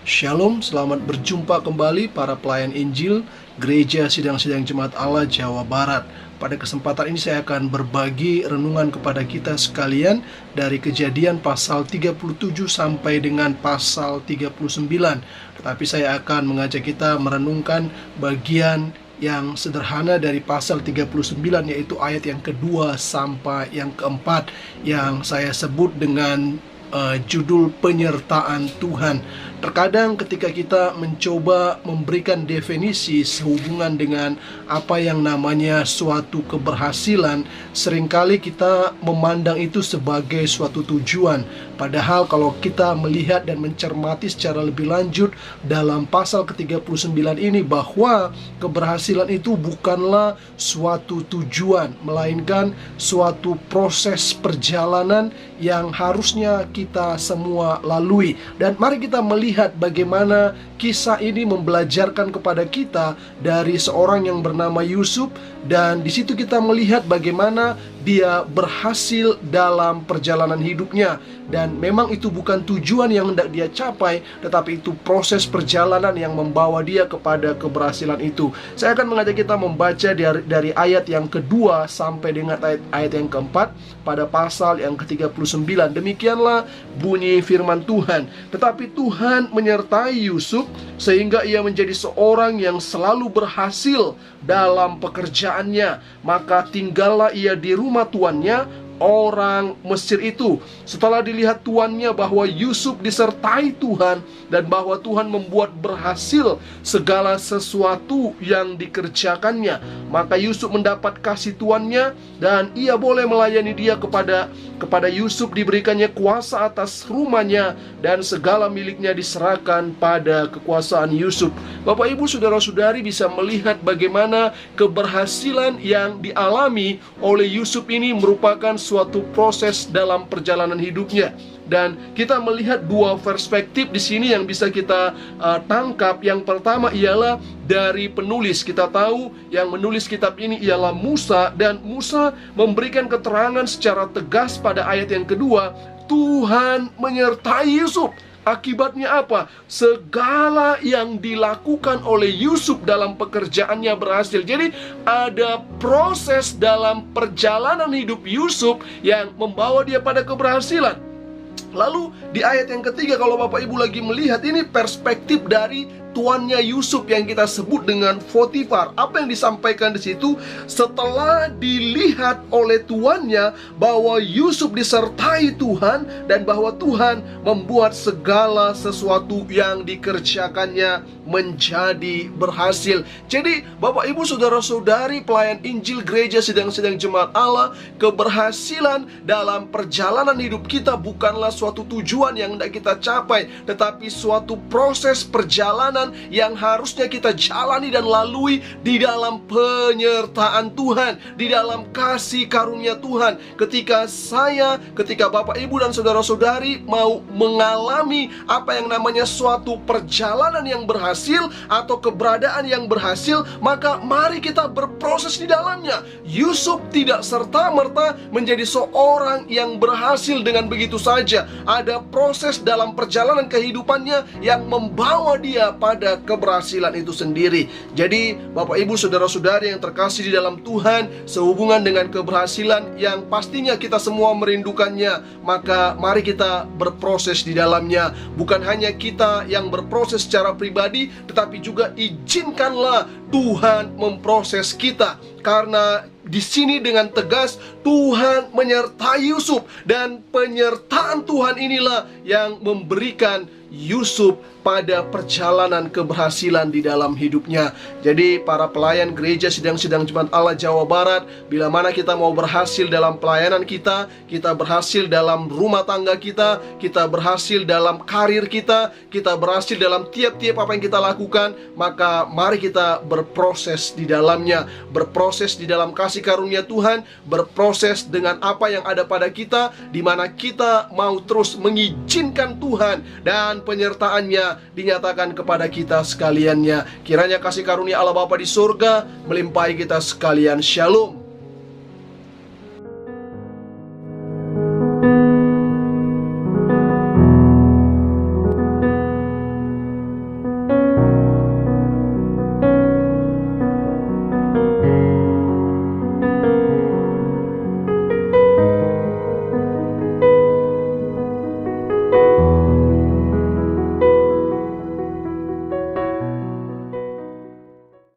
Shalom, selamat berjumpa kembali para pelayan Injil Gereja Sidang-Sidang Jemaat Allah Jawa Barat. Pada kesempatan ini saya akan berbagi renungan kepada kita sekalian dari Kejadian pasal 37 sampai dengan pasal 39. Tetapi saya akan mengajak kita merenungkan bagian yang sederhana dari pasal 39, yaitu ayat yang kedua sampai yang keempat, yang saya sebut dengan judul penyertaan Tuhan. Terkadang ketika kita mencoba memberikan definisi sehubungan dengan apa yang namanya suatu keberhasilan, seringkali kita memandang itu sebagai suatu tujuan. Padahal kalau kita melihat dan mencermati secara lebih lanjut dalam pasal ke-39 ini, bahwa keberhasilan itu bukanlah suatu tujuan, melainkan suatu proses perjalanan yang harusnya kita semua lalui. Dan mari kita melihat bagaimana kisah ini membelajarkan kepada kita dari seorang yang bernama Yusuf. Dan di situ kita melihat bagaimana dia berhasil dalam perjalanan hidupnya. Dan memang itu bukan tujuan yang hendak dia capai, tetapi itu proses perjalanan yang membawa dia kepada keberhasilan itu. Saya akan mengajak kita membaca dari ayat yang kedua sampai dengan ayat yang keempat pada pasal yang ke-39. Demikianlah bunyi firman Tuhan. Tetapi Tuhan menyertai Yusuf sehingga ia menjadi seorang yang selalu berhasil dalam pekerjaannya. Maka tinggallah ia di rumah tuannya, orang Mesir itu. Setelah dilihat tuannya bahwa Yusuf disertai Tuhan dan bahwa Tuhan membuat berhasil segala sesuatu yang dikerjakannya, maka Yusuf mendapat kasih tuannya dan ia boleh melayani dia. Kepada Yusuf diberikannya kuasa atas rumahnya dan segala miliknya diserahkan pada kekuasaan Yusuf. Bapak, Ibu, saudara-saudari bisa melihat bagaimana keberhasilan yang dialami oleh Yusuf ini merupakan suatu proses dalam perjalanan hidupnya. Dan kita melihat dua perspektif di sini yang bisa kita tangkap. Yang pertama ialah dari penulis. Kita tahu yang menulis kitab ini ialah Musa, dan Musa memberikan keterangan secara tegas pada ayat yang kedua, Tuhan menyertai Yusuf. Akibatnya apa? Segala yang dilakukan oleh Yusuf dalam pekerjaannya berhasil. Jadi ada proses dalam perjalanan hidup Yusuf yang membawa dia pada keberhasilan. Lalu di ayat yang ketiga, kalau Bapak Ibu lagi melihat, ini perspektif dari tuannya Yusuf yang kita sebut dengan Potifar. Apa yang disampaikan di situ? Setelah dilihat oleh tuannya bahwa Yusuf disertai Tuhan dan bahwa Tuhan membuat segala sesuatu yang dikerjakannya menjadi berhasil. Jadi Bapak, Ibu, saudara-saudari pelayan Injil Gereja Sidang-Sidang Jemaat Allah, keberhasilan dalam perjalanan hidup kita bukanlah suatu tujuan yang hendak kita capai, tetapi suatu proses perjalanan yang harusnya kita jalani dan lalui di dalam penyertaan Tuhan, di dalam kasih karunia Tuhan. Ketika Bapak, Ibu, dan saudara-saudari mau mengalami apa yang namanya suatu perjalanan yang berhasil atau keberadaan yang berhasil, maka mari kita berproses di dalamnya. Yusuf tidak serta-merta menjadi seorang yang berhasil dengan begitu saja. Ada proses dalam perjalanan kehidupannya yang membawa dia pada keberhasilan itu sendiri. Jadi Bapak, Ibu, saudara-saudari yang terkasih di dalam Tuhan, sehubungan dengan keberhasilan yang pastinya kita semua merindukannya, maka mari kita berproses di dalamnya. Bukan hanya kita yang berproses secara pribadi, tetapi juga izinkanlah Tuhan memproses kita. Karena di sini dengan tegas Tuhan menyertai Yusuf, dan penyertaan Tuhan inilah yang memberikan Yusuf pada perjalanan keberhasilan di dalam hidupnya. Jadi para pelayan Gereja Sidang-Sidang Jemaat Allah Jawa Barat, bila mana kita mau berhasil dalam pelayanan kita, kita berhasil dalam rumah tangga kita, kita berhasil dalam karir kita, kita berhasil dalam tiap-tiap apa yang kita lakukan, maka mari kita berproses di dalamnya. Berproses di dalam kasih karunia Tuhan, berproses dengan apa yang ada pada kita, di mana kita mau terus mengizinkan Tuhan dan penyertaannya dinyatakan kepada kita sekaliannya. Kiranya kasih karunia Allah Bapa di surga melimpahi kita sekalian. Shalom.